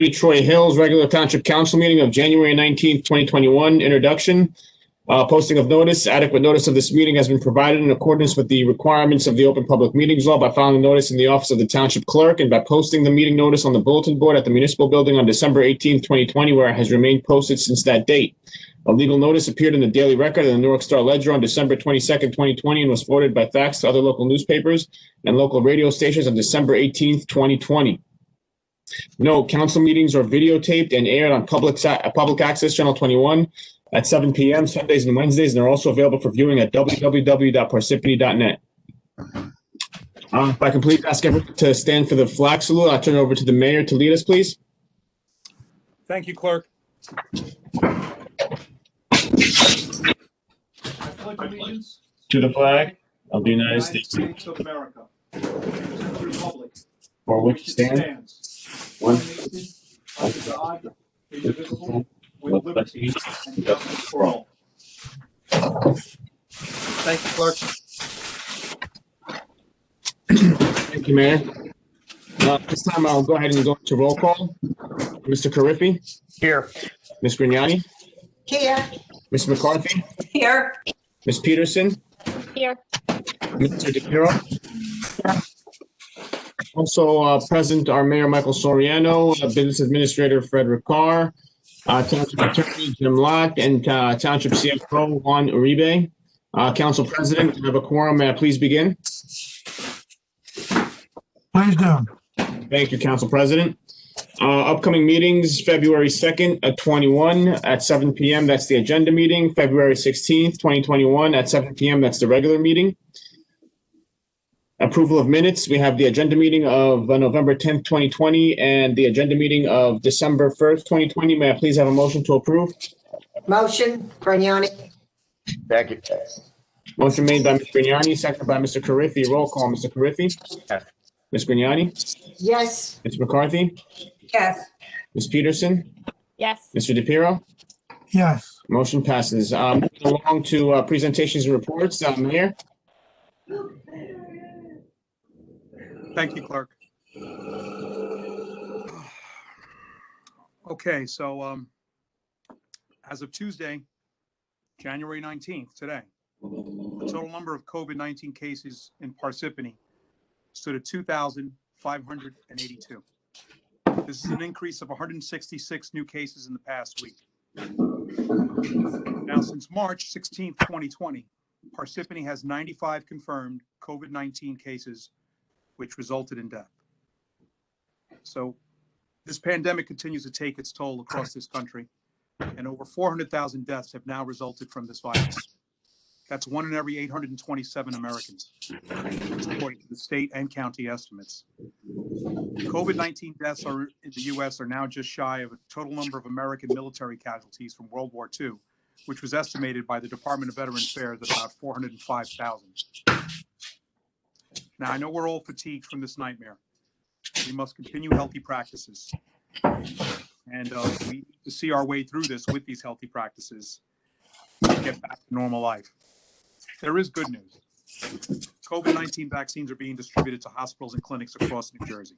Troy Hills regular Township Council meeting of January 19th, 2021. Introduction. Posting of notice. Adequate notice of this meeting has been provided in accordance with the requirements of the Open Public Meetings Law by filing the notice in the office of the Township Clerk and by posting the meeting notice on the bulletin board at the Municipal Building on December 18th, 2020, where it has remained posted since that date. A legal notice appeared in the Daily Record and the Newark Star Ledger on December 22nd, 2020, and was forwarded by fax to other local newspapers and local radio stations on December 18th, 2020. Note, council meetings are videotaped and aired on public access channel 21 at 7 p.m. Sundays and Wednesdays, and they're also available for viewing at www.parsippany.net. If I can please ask everyone to stand for the flag salute, I'll turn it over to the mayor to lead us, please. Thank you, clerk. I pledge allegiance To the flag of the United States of America, and to the republic for which it stands, one nation, under God, indivisible, with liberty and justice for all. Thank you, clerk. Thank you, Mayor. This time I'll go ahead and go into roll call. Mr. Carriffy? Here. Ms. Grignani? Here. Ms. McCarthy? Here. Ms. Peterson? Here. Mr. DePiero? Also present are Mayor Michael Soriano, Business Administrator Frederick Carr, Township Attorney Jim Locke, and Township CFO Juan Uribe. Council President, I have a quorum. May I please begin? Please do. Thank you, Council President. Upcoming meetings, February 2nd at 21 at 7 p.m. That's the agenda meeting. February 16th, 2021 at 7 p.m. That's the regular meeting. Approval of minutes. We have the agenda meeting of November 10th, 2020 and the agenda meeting of December 1st, 2020. May I please have a motion to approve? Motion, Grignani. Second. Motion made by Ms. Grignani, seconded by Mr. Carriffy. Roll call, Mr. Carriffy. Yes. Ms. Grignani. Yes. Ms. McCarthy. Yes. Ms. Peterson. Yes. Mr. DePiero. Yes. Motion passes. Moving along to presentations and reports. Mayor. Thank you, clerk. Okay, so as of Tuesday, January 19th, today, the total number of COVID-19 cases in Parsippany stood at 2,582. This is an increase of 166 new cases in the past week. Now, since March 16th, 2020, Parsippany has 95 confirmed COVID-19 cases, which resulted in death. So this pandemic continues to take its toll across this country, and over 400,000 deaths have now resulted from this virus. That's 1 in every 827 Americans, according to the state and county estimates. COVID-19 deaths in the U.S. are now just shy of a total number of American military casualties from World War II, which was estimated by the Department of Veterans Affairs at about 405,000. Now, I know we're all fatigued from this nightmare. We must continue healthy practices. And we need to see our way through this with these healthy practices and get back to normal life. There is good news. COVID-19 vaccines are being distributed to hospitals and clinics across New Jersey.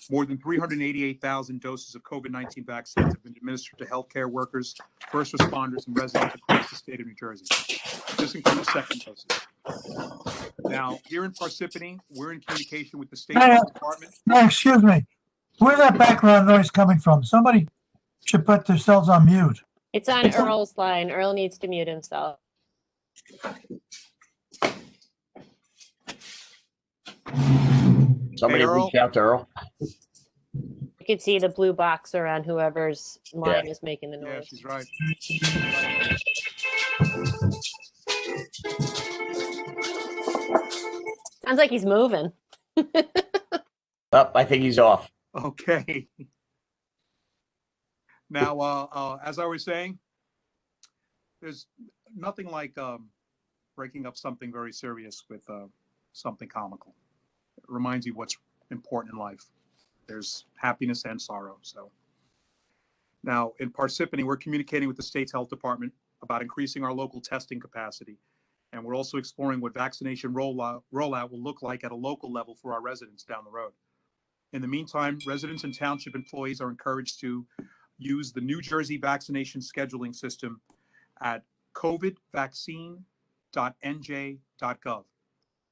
More than 388,000 doses of COVID-19 vaccines have been administered to healthcare workers, first responders, and residents across the state of New Jersey. This includes second doses. Now, here in Parsippany, we're in communication with the state health department. Excuse me. Where's that background noise coming from? Somebody should put themselves on mute. It's on Earl's line. Earl needs to mute himself. Somebody Hey, Earl. reach out to Earl. You can see the blue box around whoever's line is making the Yeah, noise. she's right. Sounds like he's moving. Oh, I think he's off. Okay. Now, as I was saying, there's nothing like breaking up something very serious with something comical. It reminds you what's important in life. There's happiness and sorrow. So now in Parsippany, we're communicating with the state's health department about increasing our local testing capacity. And we're also exploring what vaccination rollout will look like at a local level for our residents down the road. In the meantime, residents and township employees are encouraged to use the New Jersey vaccination scheduling system at covidvaccine.nj.gov.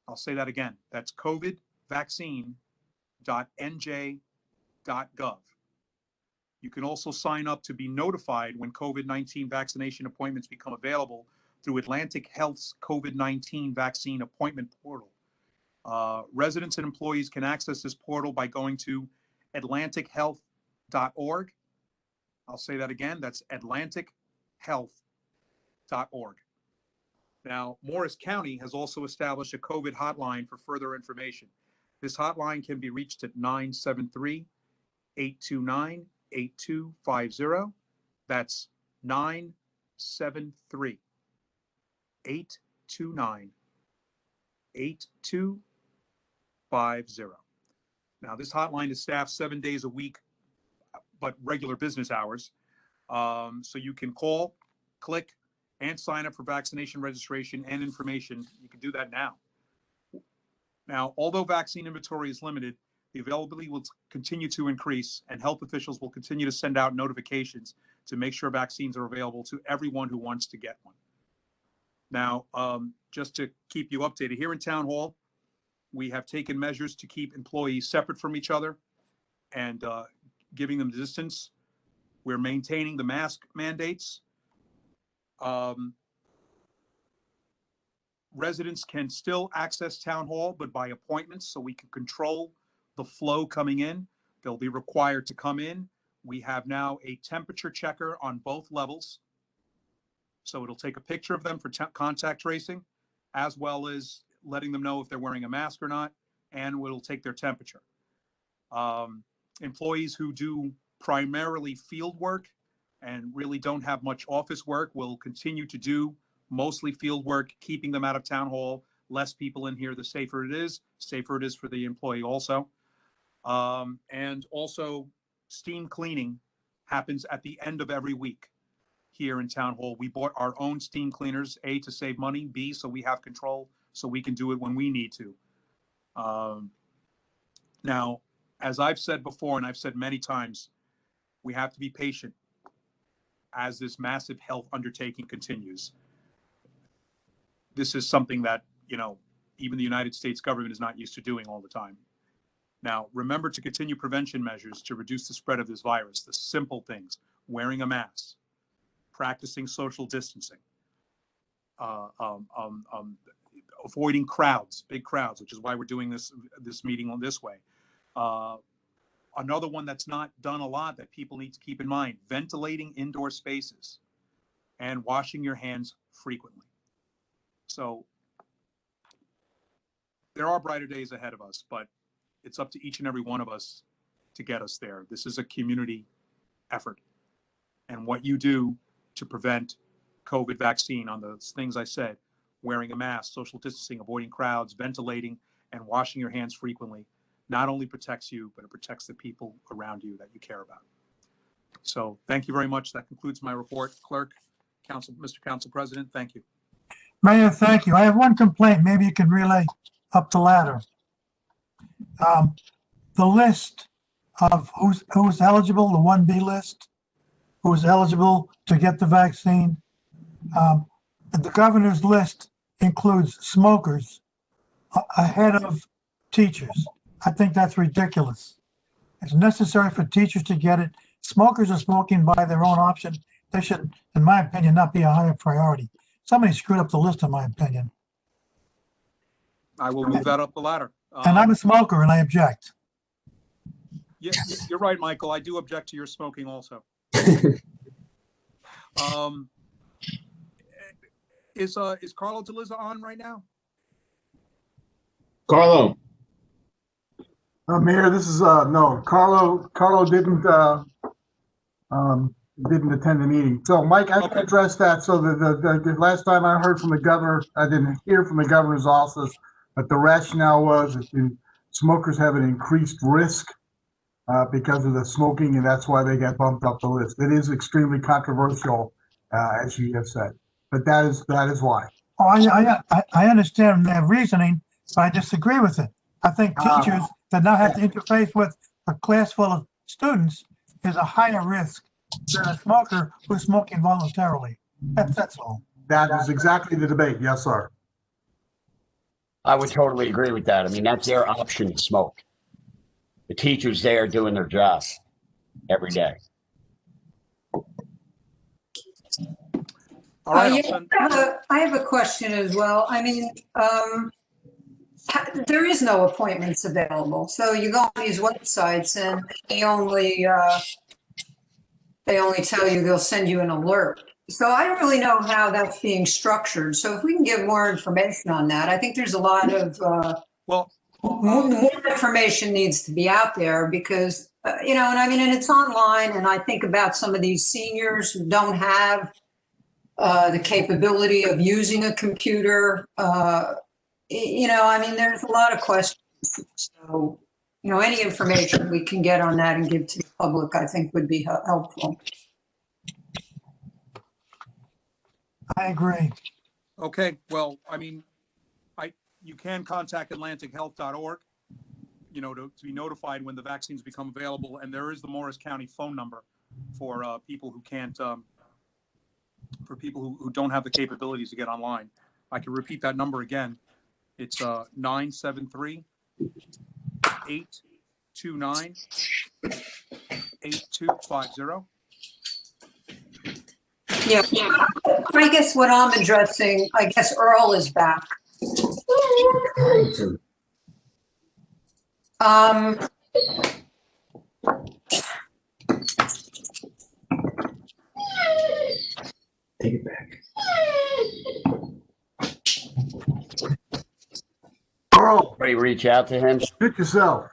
I'll say that again. That's covidvaccine.nj.gov. You can also sign up to be notified when COVID-19 vaccination appointments become available through Atlantic Health's COVID-19 vaccine appointment portal. Residents and employees can access this portal by going to atlantichealth.org. I'll say that again. That's atlantichealth.org. Now, Morris County has also established a COVID hotline for further information. This hotline can be reached at 973-829-8250. That's 973-829-8250. Now, this hotline is staffed 7 days a week, but regular business hours. So you can call, click, and sign up for vaccination registration and information. You can do that now. Now, although vaccine inventory is limited, the availability will continue to increase, and health officials will continue to send out notifications to make sure vaccines are available to everyone who wants to get one. Now, just to keep you updated, here in Town Hall, we have taken measures to keep employees separate from each other and giving them distance. We're maintaining the mask mandates. Residents can still access Town Hall, but by appointments, so we can control the flow coming in. They'll be required to come in. We have now a temperature checker on both levels. So it'll take a picture of them for contact tracing, as well as letting them know if they're wearing a mask or not, and it'll take their temperature. Employees who do primarily field work and really don't have much office work will continue to do mostly field work, keeping them out of Town Hall. Less people in here, the safer it is for the employee also. And also steam cleaning happens at the end of every week here in Town Hall. We bought our own steam cleaners, A, to save money, B, so we have control, so we can do it when we need to. Now, as I've said before, and I've said many times, we have to be patient as this massive health undertaking continues. This is something that, even the United States government is not used to doing all the time. Now, remember to continue prevention measures to reduce the spread of this virus, the simple things: wearing a mask, practicing social distancing, avoiding crowds, big crowds, which is why we're doing this meeting on this way. Another one that's not done a lot that people need to keep in mind: ventilating indoor spaces and washing your hands frequently. So there are brighter days ahead of us, but it's up to each and every one of us to get us there. This is a community effort. And what you do to prevent COVID vaccine on those things I said, wearing a mask, social distancing, avoiding crowds, ventilating, and washing your hands frequently, not only protects you, but it protects the people around you that you care about. So thank you very much. That concludes my report. Clerk, Mr. Council President, thank you. Mayor, thank you. I have one complaint. Maybe you can relay up the ladder. The list of who's eligible, the 1B list, who's eligible to get the vaccine. The governor's list includes smokers ahead of teachers. I think that's ridiculous. It's necessary for teachers to get it. Smokers are smoking by their own option. They should, in my opinion, not be a higher priority. Somebody screwed up the list, in my opinion. I will move that up the ladder. And I'm a smoker, and I object. Yeah, you're right, Michael. I do object to your smoking also. Is Carlo DeLizza on right now? Carlo. Mayor, this is no, Carlo didn't attend the meeting. So Mike, I can address that. So the last time I heard from the governor, I didn't hear from the governor's office, but the rationale was that smokers have an increased risk because of the smoking, and that's why they got bumped up the list. It is extremely controversial, as you have said, but that is why. Oh, I understand their reasoning, but I disagree with it. I think teachers that now have to interface with a class full of students is a higher risk than a smoker who's smoking voluntarily. That's all. That is exactly the debate. Yes, sir. I would totally agree with that. I mean, that's their option to smoke. The teachers there doing their job every day. All right, I'll Yeah, send- I have a question as well. I mean, there is no appointments available. So you go on these websites and they only tell you they'll send you an alert. So I don't really know how that's being structured. So if we can get more information on that, I think there's a lot of, Well, more information needs to be out there because, and I mean, and it's online. And I think about some of these seniors who don't have the capability of using a computer. I mean, there's a lot of questions. So, any information we can get on that and give to the public, I think would be helpful. I agree. okay, well, I mean, you can contact atlantichealth.org, to be notified when the vaccines become available. And there is the Morris County phone number for people who can't, for people who don't have the capabilities to get online. I can repeat that number again. It's 973-829-8250. Yeah, I guess what I'm addressing, I guess Earl is back. Take it back. Earl, Everybody reach out to him. pick yourself.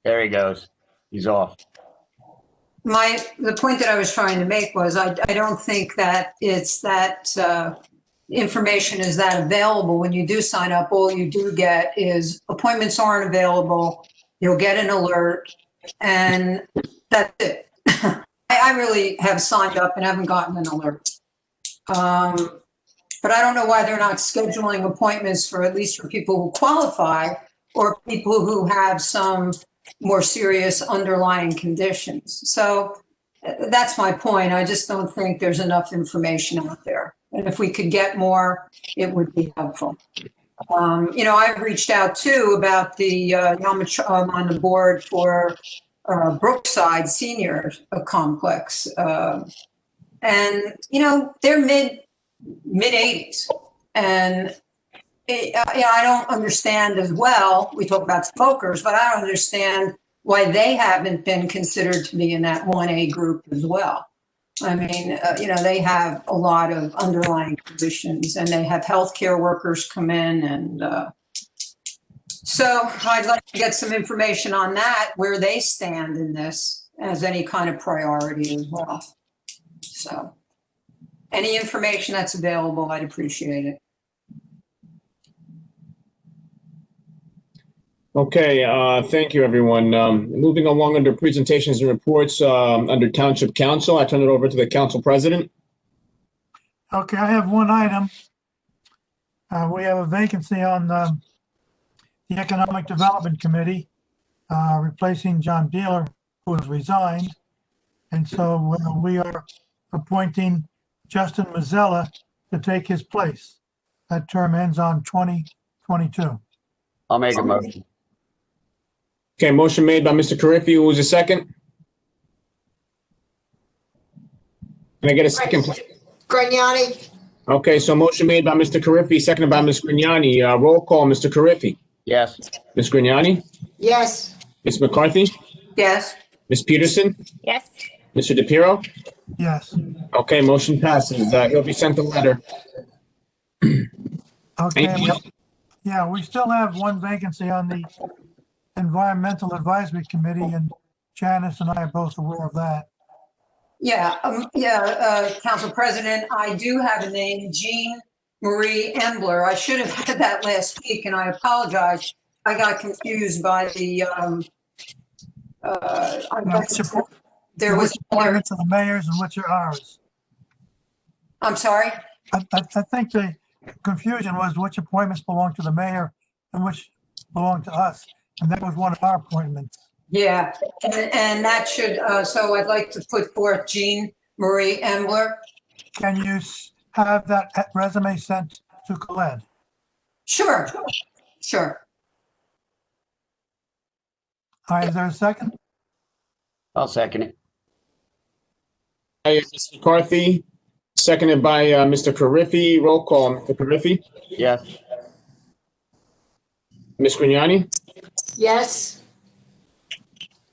There he goes. He's off. The point that I was trying to make was I don't think that it's that information is that available. When you do sign up, all you do get is appointments aren't available. You'll get an alert and that's it. I really have signed up and haven't gotten an alert. But I don't know why they're not scheduling appointments for at least for people who qualify or people who have some more serious underlying conditions. So that's my point. I just don't think there's enough information out there. And if we could get more, it would be helpful. I've reached out too about the, I'm on the board for Brookside Senior Complex. And, they're mid-80s. And I don't understand as well. We talk about smokers, but I don't understand why they haven't been considered to be in that 1A group as well. I mean, they have a lot of underlying conditions and they have healthcare workers come in. And so I'd like to get some information on that, where they stand in this as any kind of priority as well. So any information that's available, I'd appreciate it. Okay, thank you, everyone. Moving along under presentations and reports, under Township Council, I turn it over to the Council President. Okay, I have one item. We have a vacancy on the Economic Development Committee, replacing John Dealer, who has resigned. And so we are appointing Justin Mazzella to take his place. That term ends on 2022. I'll make a motion. Okay, motion made by Mr. Carriffy. Who was the second? Can I get a second, please? Grignani? Okay, so motion made by Mr. Carriffy, seconded by Ms. Grignani. Roll call, Mr. Carriffy. Yes. Ms. Grignani? Yes. Ms. McCarthy? Yes. Ms. Peterson? Yes. Mr. DePiero? Yes. Okay, motion passes. He'll be sent a letter. Okay. Anything else? Yeah, we still have one vacancy on the Environmental Advisory Committee, and Janice and I are both aware of that. Council President, I do have a name, Jean Marie Embler. I should have had that last week, and I apologize. I got confused by the, there was, Which appointments are the mayor's and which are ours? I'm sorry? I think the confusion was which appointments belong to the mayor and which belonged to us. And that was one of our appointments. Yeah, and that should, so I'd like to put forth Jean Marie Embler. Can you have that resume sent to Colette? Sure, sure. All right, is there a second? I'll second it. By Ms. McCarthy, seconded by Mr. Carriffy. Roll call, Mr. Carriffy. Yes. Ms. Grignani? yes,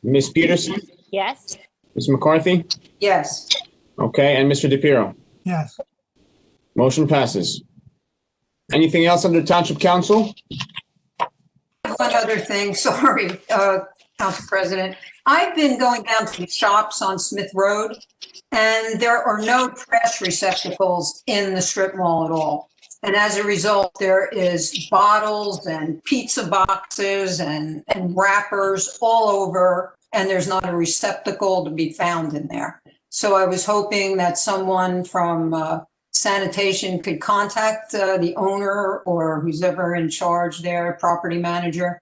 Ms. Peterson? Yes. Ms. McCarthy? Yes. Okay, and Mr. DePiero? Yes. Motion passes. Anything else under Township Council? One other thing, sorry, Council President. I've been going down to the shops on Smith Road, and there are no trash receptacles in the strip mall at all. And as a result, there is bottles and pizza boxes and wrappers all over, and there's not a receptacle to be found in there. So I was hoping that someone from sanitation could contact the owner or who's ever in charge there, property manager,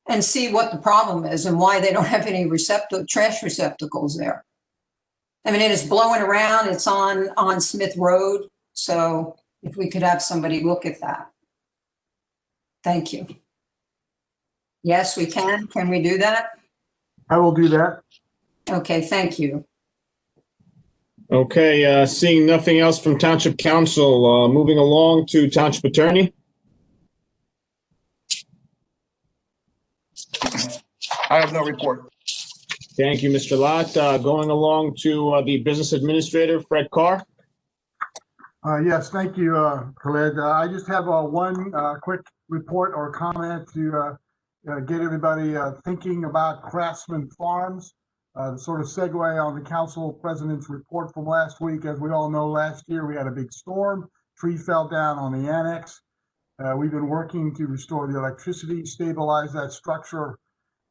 and see what the problem is and why they don't have any trash receptacles there. I mean, it is blowing around. It's on Smith Road. So if we could have somebody look at that. Thank you. Yes, we can. Can we do that? I will do that. Okay, thank you. Okay, seeing nothing else from Township Council, moving along to Township Attorney. I have no report. Thank you, Mr. Lott. Going along to the Business Administrator, Fred Carr. Yes, thank you, Khaled. I just have one quick report or comment to get everybody thinking about Craftsman Farms. To sort of segue on the council president's report from last week. As we all know, last year we had a big storm. Tree fell down on the annex. We've been working to restore the electricity, stabilize that structure.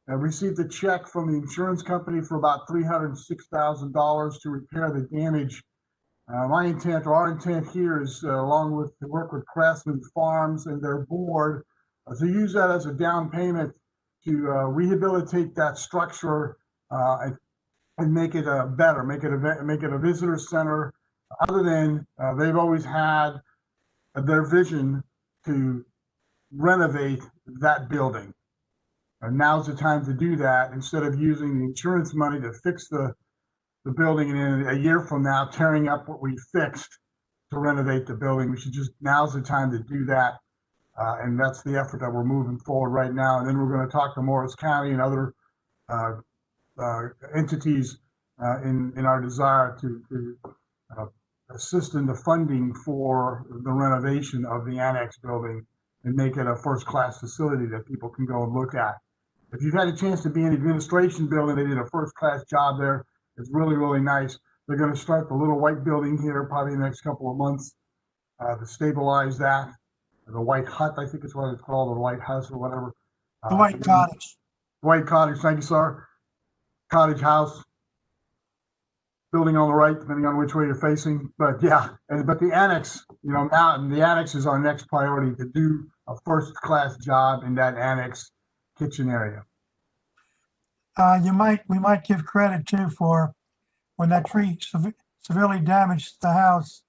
Received a check from the insurance company for about $306,000 to repair the damage. My intent, or our intent here, is along with the work with Craftsman Farms and their board, to use that as a down payment to rehabilitate that structure and make it better, make it a visitor center. Other than they've always had their vision to renovate that building. And now's the time to do that instead of using the insurance money to fix the building and then a year from now tearing up what we fixed to renovate the building. We should just, now's the time to do that. And that's the effort that we're moving forward right now. And then we're going to talk to Morris County and other entities in our desire to assist in the funding for the renovation of the annex building and make it a first-class facility that people can go and look at. If you've had a chance to be in the administration building, they did a first-class job there. It's really, really nice. They're going to start the little white building here probably in the next couple of months to stabilize that. The White Hut, I think is what it's called, the White House or whatever. The White Cottage. White Cottage, thank you, sir. Cottage house. Building on the right, depending on which way you're facing. But yeah, but the annex, now the annex is our next priority, to do a first-class job in that annex kitchen area. We might give credit too for when that tree severely damaged the house.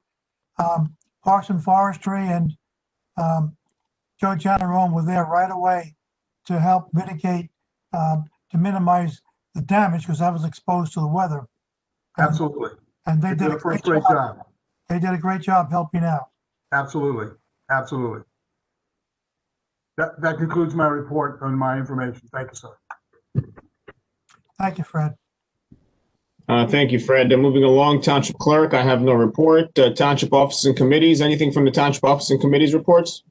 Parks and Forestry and Joe Janarone were there right away to help mitigate, to minimize the damage because I was exposed to the weather. Absolutely. And they did a great job. They did a great job helping out. Absolutely. Absolutely. That concludes my report on my information. Thank you, sir. Thank you, Fred. Thank you, Fred. Moving along, Township Clerk, I have no report. Township Offices and Committees, anything from the Township Office and Committees reports?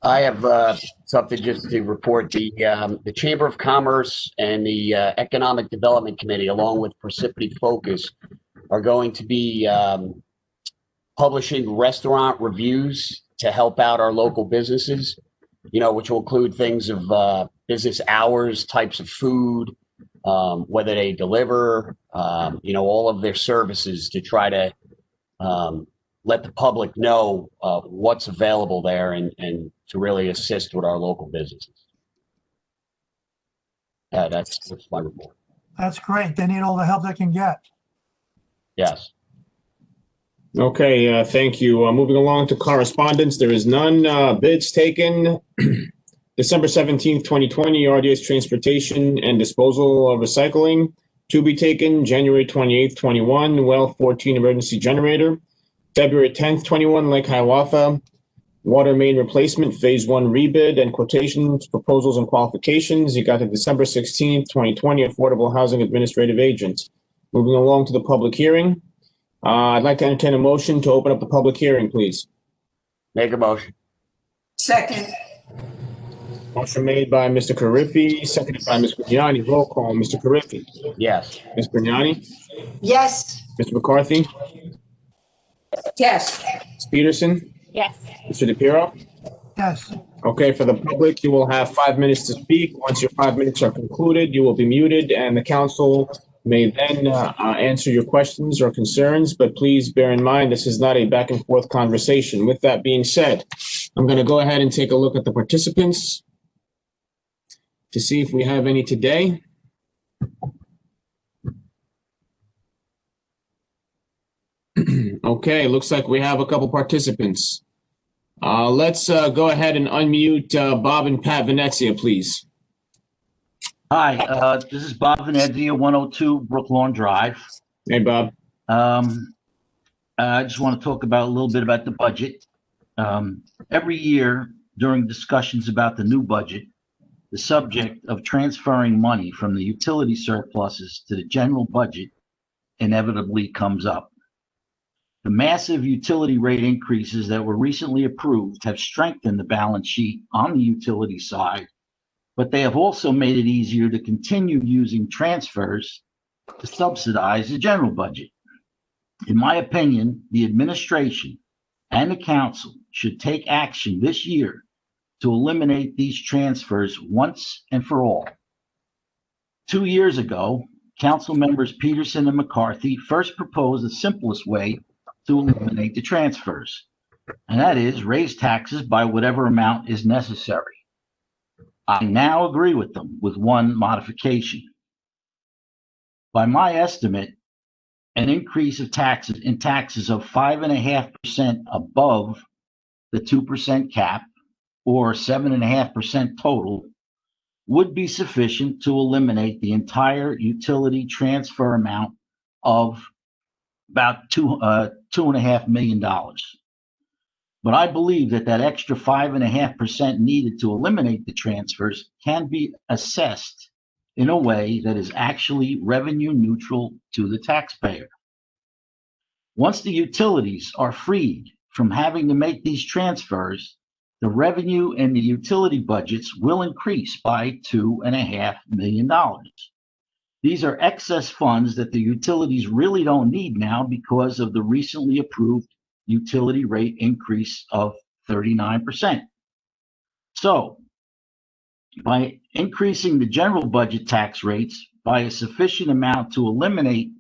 I have something just to report. The Chamber of Commerce and the Economic Development Committee, along with Parsippany Focus, are going to be publishing restaurant reviews to help out our local businesses, which will include things of business hours, types of food, whether they deliver, all of their services to try to let the public know what's available there and to really assist with our local businesses. That's my report. That's great. They need all the help they can get. Yes. Okay, thank you. Moving along to correspondence, there is none. Bids taken. December 17th, 2020, RDS Transportation and Disposal of Recycling. To be taken, January 28th, 21, Well 14 Emergency Generator. February 10th, 21, Lake Hiawatha. Water Main Replacement, Phase 1 Rebid and Quotations, Proposals and Qualifications. You got the December 16th, 2020, Affordable Housing Administrative Agent. Moving along to the public hearing. I'd like to entertain a motion to open up the public hearing, please. Make a motion. Second, Motion made by Mr. Carriffy, seconded by Ms. Grignani. Roll call, Mr. Carriffy. Yes. Ms. Grignani? yes, Mr. McCarthy? yes. Ms. Peterson? Yes. Mr. DePiero? Yes. Okay, for the public, you will have 5 minutes to speak. Once your 5 minutes are concluded, you will be muted, and the council may then answer your questions or concerns, but please bear in mind, this is not a back and forth conversation. With that being said, I'm going to go ahead and take a look at the participants to see if we have any today. Okay, looks like we have a couple participants. Let's go ahead and unmute Bob and Pat Venezia, please. Hi, this is Bob Venezia, 102 Brooklawn Drive. Hey, Bob. I just want to talk about a little bit about the budget. Every year during discussions about the new budget, the subject of transferring money from the utility surpluses to the general budget inevitably comes up. The massive utility rate increases that were recently approved have strengthened the balance sheet on the utility side, but they have also made it easier to continue using transfers to subsidize the general budget. In my opinion, the administration and the council should take action this year to eliminate these transfers once and for all. 2 years ago, council members Peterson and McCarthy first proposed the simplest way to eliminate the transfers, and that is raise taxes by whatever amount is necessary. I now agree with them with one modification. By my estimate, an increase of taxes of 5.5% above the 2% cap, or 7.5% total, would be sufficient to eliminate the entire utility transfer amount of about $2.5 million. But I believe that extra 5.5% needed to eliminate the transfers can be assessed in a way that is actually revenue neutral to the taxpayer. Once the utilities are freed from having to make these transfers, the revenue in the utility budgets will increase by $2.5 million. These are excess funds that the utilities really don't need now because of the recently approved utility rate increase of 39%. So, by increasing the general budget tax rates by a sufficient amount to eliminate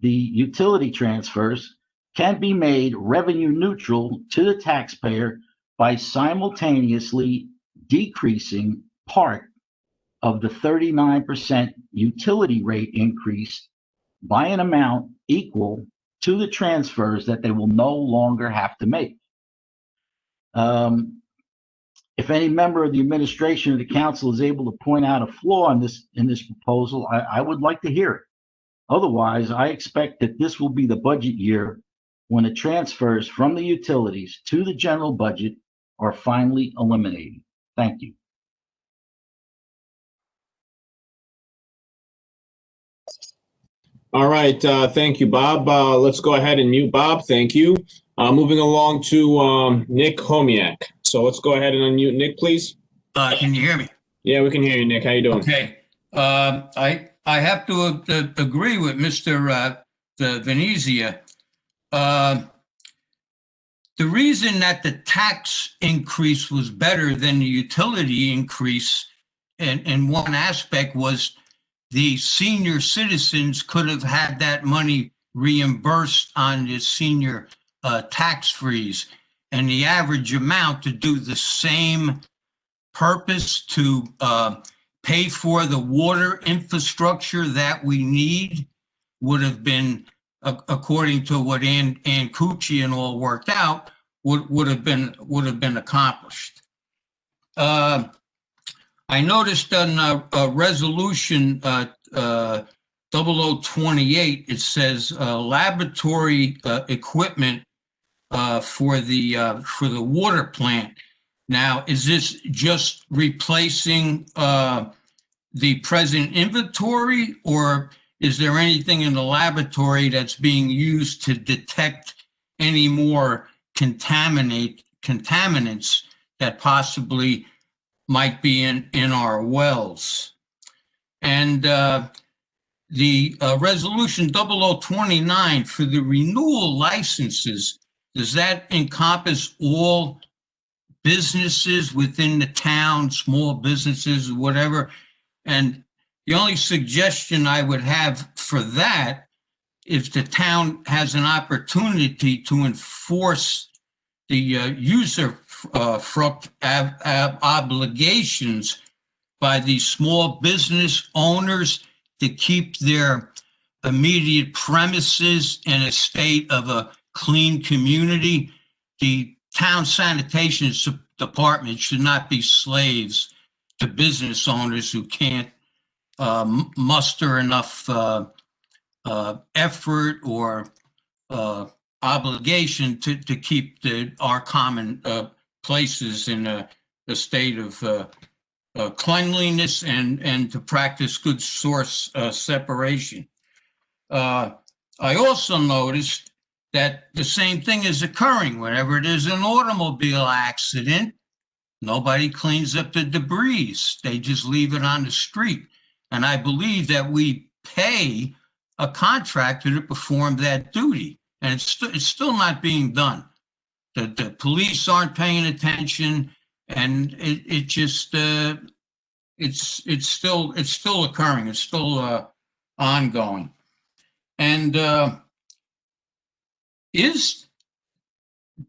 the utility transfers can be made revenue neutral to the taxpayer by simultaneously decreasing part of the 39% utility rate increase by an amount equal to the transfers that they will no longer have to make. If any member of the administration or the council is able to point out a flaw in this proposal, I would like to hear it. Otherwise, I expect that this will be the budget year when the transfers from the utilities to the general budget are finally eliminated. Thank you. All right, thank you, Bob. Let's go ahead and mute Bob. Thank you. Moving along to Nick Homiak. So let's go ahead and unmute Nick, please. Can you hear me? Yeah, we can hear you, Nick. How you doing? Okay. I have to agree with Mr. Venezia. The reason that the tax increase was better than the utility increase in one aspect was the senior citizens could have had that money reimbursed on the senior tax freeze. and the average amount to do the same purpose to pay for the water infrastructure that we need would have been, according to what Ann Cucci and all worked out, would have been accomplished. I noticed on resolution 0028, it says laboratory equipment for the water plant. Now, is this just replacing the present inventory, or is there anything in the laboratory that's being used to detect any more contaminants that possibly might be in our wells? And the resolution 0029 for the renewal licenses, does that encompass all businesses within the town, small businesses, whatever? And the only suggestion I would have for that, if the town has an opportunity to enforce the user obligations by these small business owners to keep their immediate premises in a state of a clean community, the town sanitation department should not be slaves to business owners who can't muster enough effort or obligation to keep our common places in a state of cleanliness and to practice good source separation. I also noticed that the same thing is occurring whenever there's an automobile accident. Nobody cleans up the debris. They just leave it on the street. And I believe that we pay a contractor to perform that duty. And it's still not being done. The police aren't paying attention, and it's still occurring. It's still ongoing. And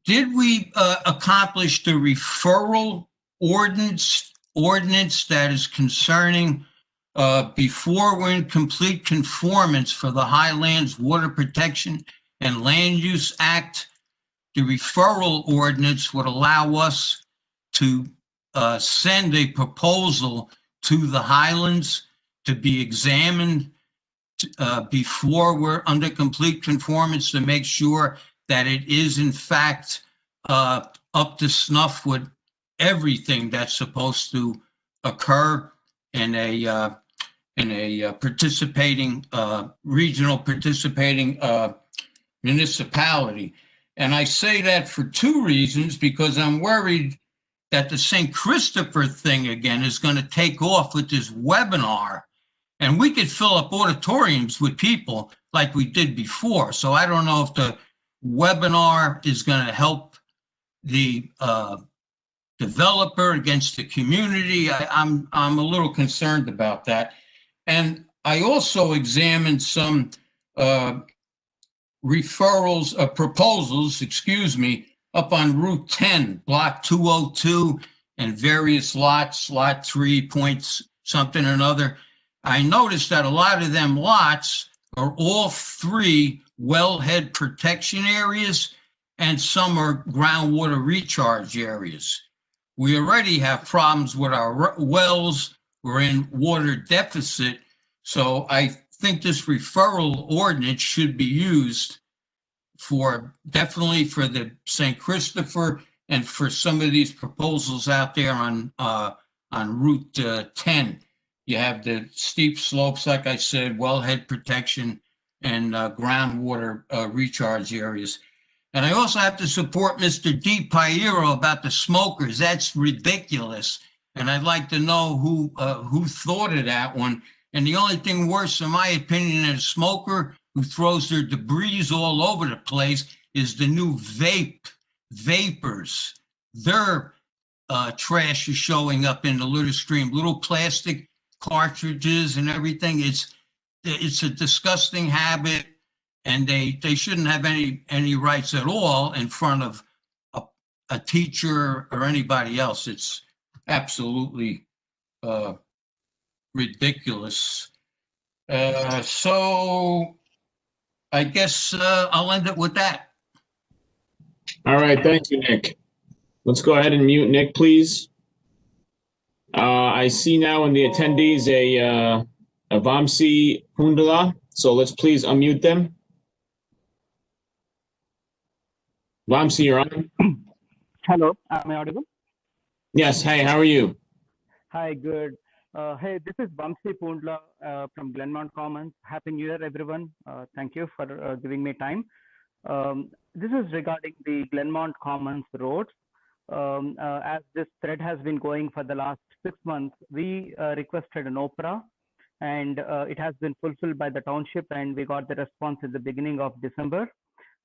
did we accomplish the referral ordinance that is concerning before we're in complete conformance for the Highlands Water Protection and Land Use Act? The referral ordinance would allow us to send a proposal to the Highlands to be examined before we're under complete conformance to make sure that it is in fact up to snuff with everything that's supposed to occur in a participating regional participating municipality. And I say that for two reasons, because I'm worried that the St. Christopher thing again is going to take off with this webinar, and we could fill up auditoriums with people like we did before. So I don't know if the webinar is going to help the developer against the community. I'm a little concerned about that. And I also examined some proposals, up on Route 10, Block 202, and various lots, Lot 3 points something or another. I noticed that a lot of them lots are all 3 wellhead protection areas, and some are groundwater recharge areas. We already have problems with our wells. We're in water deficit. So I think this referral ordinance should be used definitely for the St. Christopher and for some of these proposals out there on Route 10. You have the steep slopes, like I said, wellhead protection, and groundwater recharge areas. And I also have to support Mr. D. Piero about the smokers. That's ridiculous. And I'd like to know who thought of that one. And the only thing worse, in my opinion, than a smoker who throws their debris all over the place is the new vapors. Their trash is showing up in the litter stream, little plastic cartridges and everything. It's a disgusting habit, and they shouldn't have any rights at all in front of a teacher or anybody else. It's absolutely ridiculous. So I guess I'll end it with that. All right, thank you, Nick. Let's go ahead and mute Nick, please. I see now in the attendees a Vamsi Hundala, so let's please unmute them. Vamsi, you're on. Hello, am I audible? Yes, hey, how are you? Hi, good. Hey, this is Vamsi Pundla from Glenmont Commons. Happy New Year, everyone. Thank you for giving me time. This is regarding the Glenmont Commons roads. As this thread has been going for the last 6 months, we requested an OPRA, and it has been fulfilled by the township, and we got the response in the beginning of December.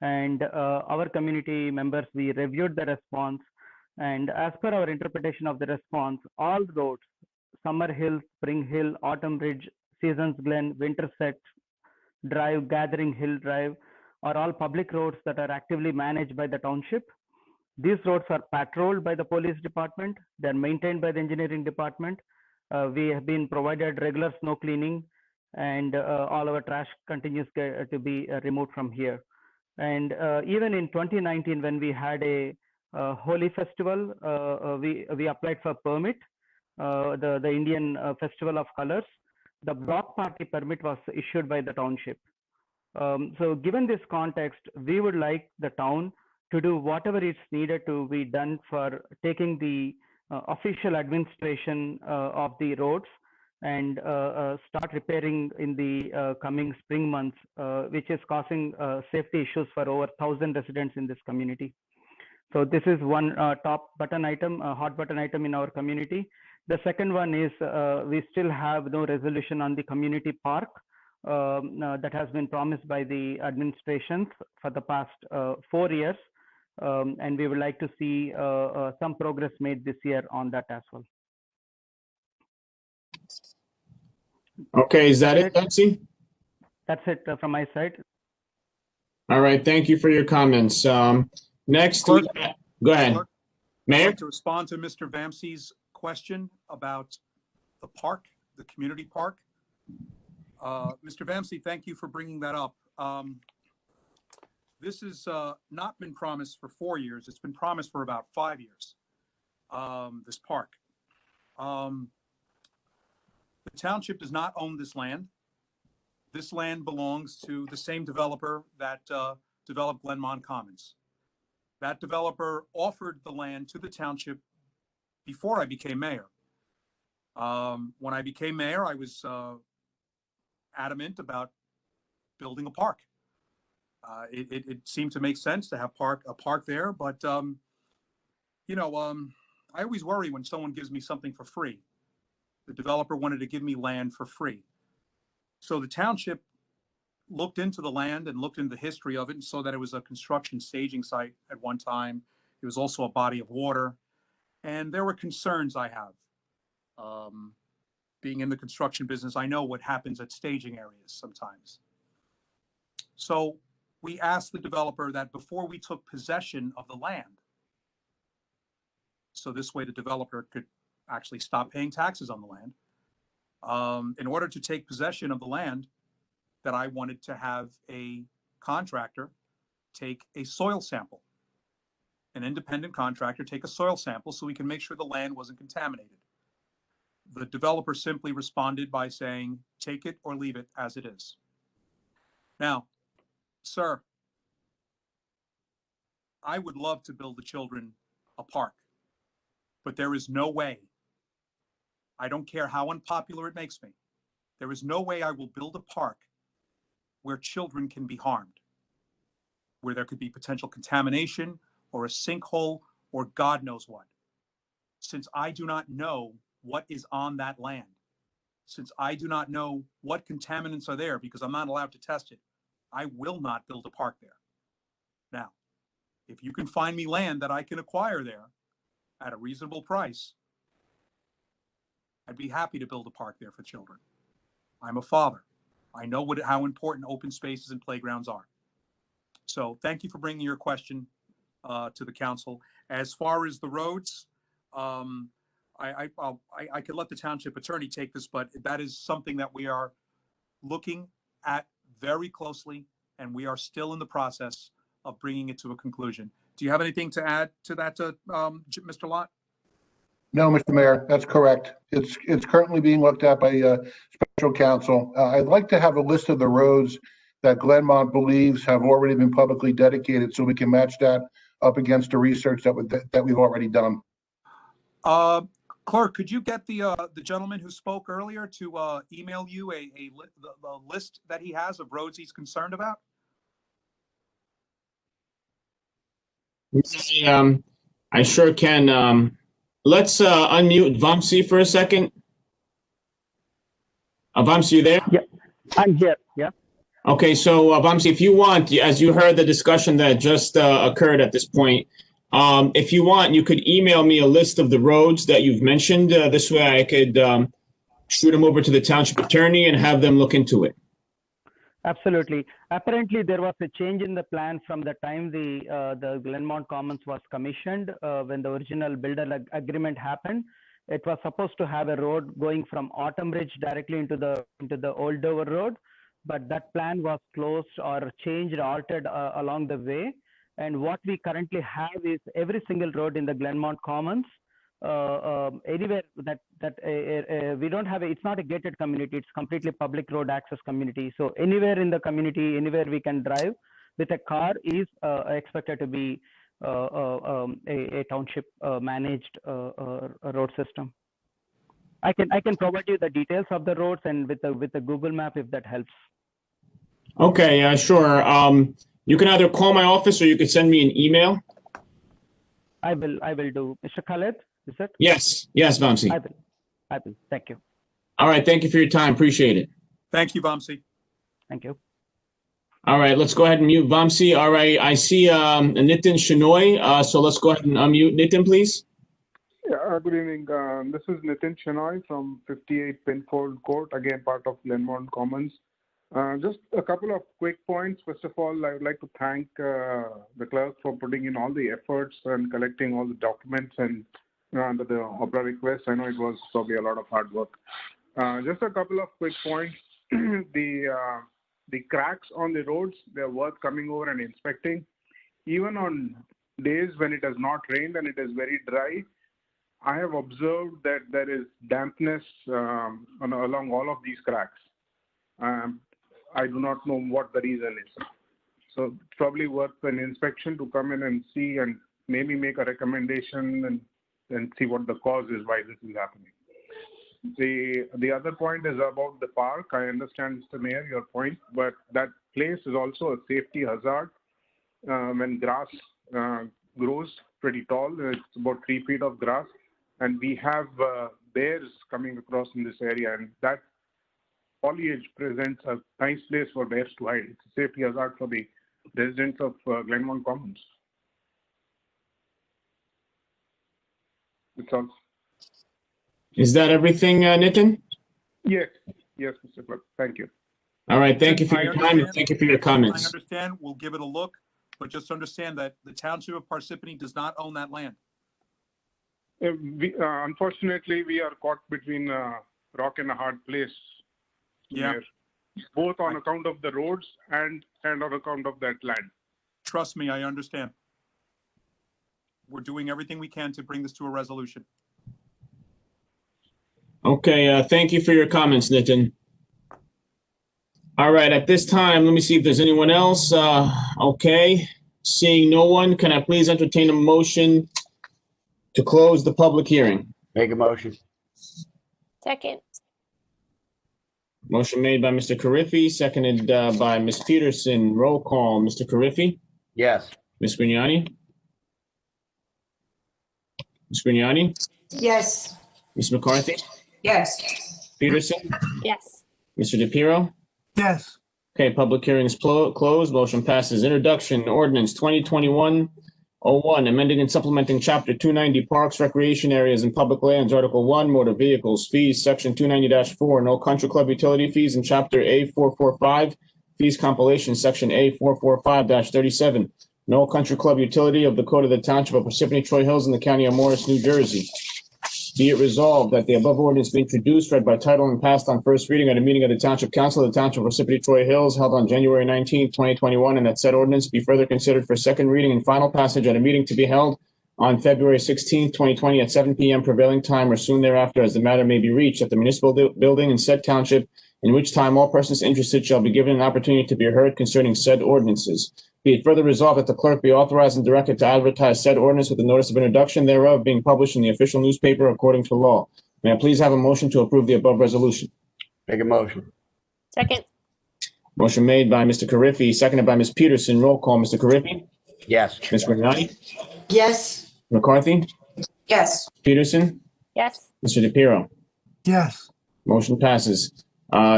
And our community members, we reviewed the response, and as per our interpretation of the response, all roads, Summer Hill, Spring Hill, Autumn Ridge, Seasons Glen, Winterset Drive, Gathering Hill Drive, are all public roads that are actively managed by the township. These roads are patrolled by the police department. They are maintained by the engineering department. We have been provided regular snow cleaning, and all our trash continues to be removed from here. And even in 2019, when we had a Holi festival, we applied for permit, the Indian Festival of Colors. The block party permit was issued by the township. So given this context, we would like the town to do whatever is needed to be done for taking the official administration of the roads and start repairing in the coming spring months, which is causing safety issues for over 1,000 residents in this community. So this is one top button item, hot button item in our community. The second one is we still have no resolution on the community park that has been promised by the administrations for the past 4 years. And we would like to see some progress made this year on that as well. Okay, is that it, Betsy? That's it from my side. All right, thank you for your comments. Next, Clerk, go ahead. Clerk, I'd Mayor? like to respond to Mr. Vamsi's question about the park, the community park. Mr. Vamsi, thank you for bringing that up. This has not been promised for 4 years. It's been promised for about 5 years, this park. The township does not own this land. This land belongs to the same developer that developed Glenmont Commons. That developer offered the land to the township before I became mayor. When I became mayor, I was adamant about building a park. It seemed to make sense to have a park there, but you know, I always worry when someone gives me something for free. The developer wanted to give me land for free. So the township looked into the land and looked into the history of it and saw that it was a construction staging site at one time. It was also a body of water. And there were concerns I have. Being in the construction business, I know what happens at staging areas sometimes. So we asked the developer that before we took possession of the land, so this way the developer could actually stop paying taxes on the land, in order to take possession of the land, that I wanted to have a contractor take a soil sample, an independent contractor take a soil sample so we can make sure the land wasn't contaminated. The developer simply responded by saying, take it or leave it as it is. Now, sir, I would love to build the children a park, but there is no way, I don't care how unpopular it makes me, there is no way I will build a park where children can be harmed, where there could be potential contamination or a sinkhole or God knows what. Since I do not know what is on that land, since I do not know what contaminants are there because I'm not allowed to test it, I will not build a park there. Now, if you can find me land that I can acquire there at a reasonable price, I'd be happy to build a park there for children. I'm a father. I know how important open spaces and playgrounds are. So thank you for bringing your question. to the council. As far as the roads, I could let the township attorney take this, but that is something that we are looking at very closely, and we are still in the process of bringing it to a conclusion. Do you have anything to add to that, Mr. Lott? No, Mr. Mayor, that's correct. It's currently being looked at by special counsel. I'd like to have a list of the roads that Glenmont believes have already been publicly dedicated, so we can match that up against the research that we've already done. Clerk, could you get the gentleman who spoke earlier to email you the list that he has of roads he's concerned about? I sure can. Let's unmute Vamsi for a second. Vamsi, you there? Yeah, I'm here. Yeah. Okay, so Vamsi, if you want, as you heard the discussion that just occurred at this point, if you want, you could email me a list of the roads that you've mentioned. This way I could shoot them over to the township attorney and have them look into it. Absolutely. Apparently, there was a change in the plan from the time the Glenmont Commons was commissioned. When the original builder agreement happened, it was supposed to have a road going from Autumn Ridge directly into the Old Dover Road, but that plan was closed or changed or altered along the way. And what we currently have is every single road in the Glenmont Commons, anywhere that we don't have it's not a gated community, it's completely public road access community. So anywhere in the community, anywhere we can drive with a car is expected to be a township managed road system. I can provide you the details of the roads and with the Google map if that helps. Okay, sure. You can either call my office or you could send me an email. I will do. Mr. Khaled, is it? Yes, Vamsi. I will. Thank you. All right, thank you for your time. Appreciate it. Thank you, Vamsi. Thank you. All right, let's go ahead and mute Vamsi. All right, I see Nitin Shenoy. So let's go ahead and unmute Nitin, please. Yeah, good evening. This is Nitin Shenoy from 58 Pinfold Court, again part of Glenmont Commons. Just a couple of quick points. First of all, I would like to thank the clerk for putting in all the efforts and collecting all the documents and under the OPRA request. I know it was probably a lot of hard work. Just a couple of quick points. The cracks on the roads, they're worth coming over and inspecting. Even on days when it has not rained and it is very dry, I have observed that there is dampness along all of these cracks. I do not know what the reason is. So it's probably worth an inspection to come in and see and maybe make a recommendation and see what the cause is, why this is happening. The other point is about the park. I understand, Mr. Mayor, your point, but that place is also a safety hazard. When grass grows pretty tall, it's about 3 feet of grass, and we have bears coming across in this area, and that foliage presents a nice place for bears to hide. It's a safety hazard for the residents of Glenmont Commons. That's all. Is that everything, Nitin? Yes, Mr. Clerk. Thank you. All right, thank you for your time and thank you for your comments. I understand. We'll give it a look, but just understand that the Township of Parsippany does not own that land. Unfortunately, we are caught between a rock and a hard place. Yeah. Mayor. Both on account of the roads and on account of that land. Trust me, I understand. We're doing everything we can to bring this to a resolution. Okay, thank you for your comments, Nitin. All right, at this time, let me see if there's anyone else. Okay, seeing no one, can I please entertain a motion to close the public hearing? Make a motion. Second. Motion made by Mr. Carriffy, seconded by Ms. Peterson. Roll call, Mr. Carriffy? Yes. Ms. Grignani? Ms. Grignani? Yes. Ms. McCarthy? Yes. Peterson? Yes. Mr. DePiero? Yes. Okay, public hearing is closed. Motion passes. Introduction, ordinance 2021-01, amending and supplementing Chapter 290 Parks, Recreation Areas, and Public Lands, Article 1, Motor Vehicles, Fees, Section 290-4, No Country Club Utility Fees, and Chapter A445, Fees Compilation, Section A445-37, No Country Club utility of the Code of the Township of Parsippany-Troy Hills in the County of Morris, New Jersey. Be it resolved that the above ordinance be introduced, read by title, and passed on first reading at a meeting of the Township Council of the Township of Parsippany-Troy Hills held on January 19, 2021, and that said ordinance be further considered for second reading and final passage at a meeting to be held on February 16, 2020 at 7 p.m. prevailing time or soon thereafter, as the matter may be reached at the municipal building in said township, in which time all persons interested shall be given an opportunity to be heard concerning said ordinances. Be it further resolved that the clerk be authorized and directed to advertise said ordinance with the notice of introduction thereof being published in the official newspaper according to law. May I please have a motion to approve the above resolution? Make a motion. Second. Motion made by Mr. Carriffy, seconded by Ms. Peterson. Roll call, Mr. Carriffy? Yes. Ms. Grignani? yes, McCarthy? Yes. Peterson? Yes. Mr. DePiero? yes, Motion passes.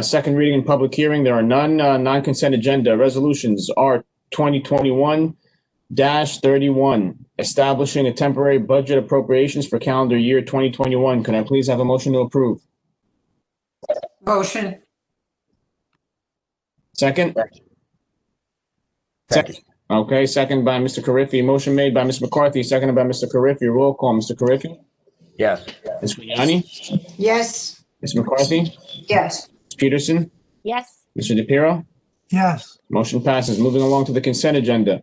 Second reading and public hearing, there are none. Non-consent agenda resolutions are 2021-31, establishing a temporary budget appropriations for calendar year 2021. Can I please have a motion to approve? Motion. Second? Second. Okay, second by Mr. Carriffy. Motion made by Ms. McCarthy, seconded by Mr. Carriffy. Roll call, Mr. Carriffy? Yes. Ms. Grignani? yes, Ms. McCarthy? Yes. Ms. Peterson? Yes. Mr. DePiero? yes, Motion passes. Moving along to the consent agenda.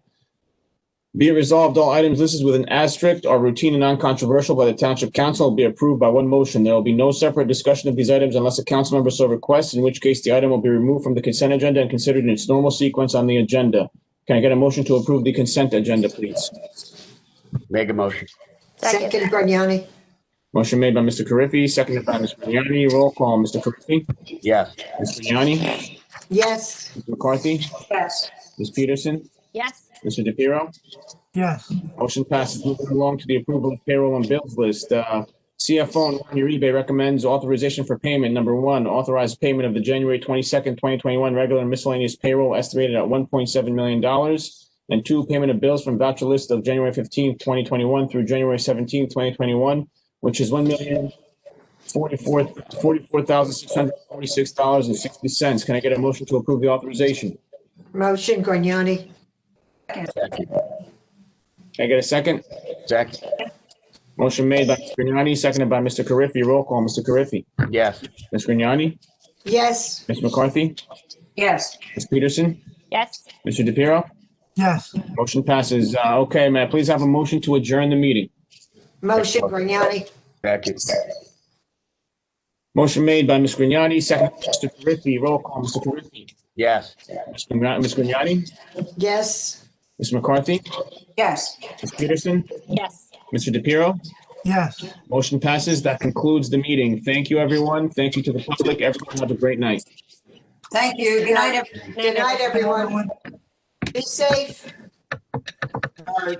Be it resolved, all items listed with an asterisk are routine and non-controversial by the Township Council will be approved by one motion. There will be no separate discussion of these items unless a council member so requests, in which case the item will be removed from the consent agenda and considered in its normal sequence on the agenda. Can I get a motion to approve the consent agenda, please? Make a motion. Second. second, Grignani, Motion made by Mr. Carriffy, seconded by Ms. Grignani. Roll call, Mr. Carriffy? Yes. Ms. Grignani? yes, Ms. McCarthy? Yes. Ms. Peterson? Yes. Mr. DePiero? yes, Motion passes. Moving along to the approval of payroll and bills list. CFO and Uribe recommends authorization for payment. Number one, authorized payment of the January 22nd, 2021 regular and miscellaneous payroll estimated at $1.7 million. And two, payment of bills from voucher list of January 15th, 2021 through January 17th, 2021, which is $1,044,646.60. Can I get a motion to approve the authorization? motion, Grignani, Second. Can I get a second? Second. Motion made by Mr. Grignani, seconded by Mr. Carriffy. Roll call, Mr. Carriffy. Yes. Ms. Grignani? yes, Ms. McCarthy? Yes. Ms. Peterson? Yes. Mr. DePiero? yes, Motion passes. Okay, may I please have a motion to adjourn the meeting? motion, Grignani, Second. Motion made by Ms. Grignani, seconded by Mr. Carriffy. Roll call, Mr. Carriffy. Yes. Ms. Grignani? yes, Ms. McCarthy? Yes. Ms. Peterson? Yes. Mr. DePiero? yes. Motion passes. That concludes the meeting. Thank you, everyone. Thank you to the public. Everyone have a great night. Thank you. Good night, everyone. good night, everyone, be safe. All right.